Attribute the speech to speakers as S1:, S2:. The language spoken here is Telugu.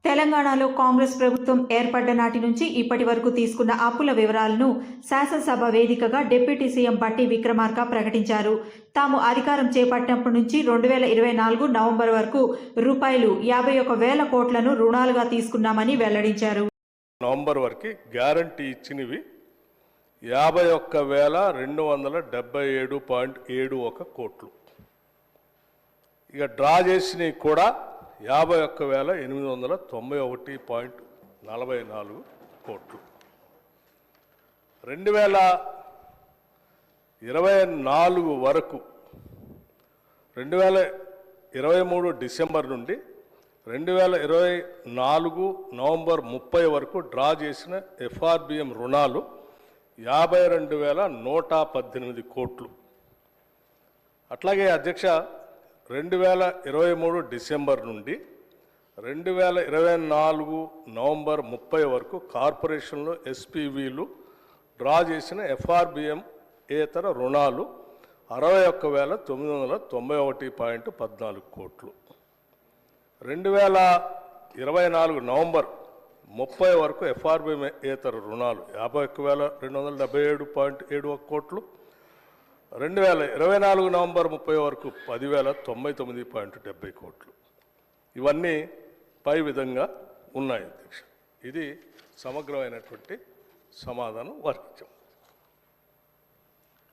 S1: తెలంగాణలో కాంగ్రెస్ ప్రభుత్వం ఏర్పడ్డ నాటి నుంచి ఇప్పటి వరకు తీసుకున్న అప్పుల వివరాలను శాసనసభ వేదికగా డిప్యూటీ సీఎం బట్టి విక్రమార్క ప్రకటించారు. తాము అధికారం చేపట్టినప్పటి నుంచి 2024 నవంబర్ వరకు రూపాయలు 51,000 కోట్లను రుణాలుగా తీసుకున్నామని వెల్లడించారు.
S2: నవంబర్ వరకు గ్యారంటీ ఇచ్చినవి 51,277.71 కోట్లు. ఇక డ్రా చేసినవి కూడా 51,891.44 కోట్లు. 2024 వరకు 2023 డిసెంబర్ నుండి 2024 నవంబర్ 30 వరకు డ్రా చేసిన ఎఫ్ఆర్బిఎం రుణాలు 52,118 కోట్లు. అట్లాగే అధ్యక్ష 2023 డిసెంబర్ నుండి 2024 నవంబర్ 30 వరకు కార్పొరేషన్లో ఎస్పీవీలు డ్రా చేసిన ఎఫ్ఆర్బిఎం ఏతర రుణాలు 61,991.14 కోట్లు. 2024 నవంబర్ 30 వరకు ఎఫ్ఆర్బిఎం ఏతర రుణాలు 51,277.71 కోట్లు. 2024 నవంబర్ 30 వరకు 10,099.70 కోట్లు. ఇవన్నీ పై విధంగా ఉన్నాయి అధ్యక్ష. ఇది సమగ్రమైనటువంటి సమాధానం వర్తించాం.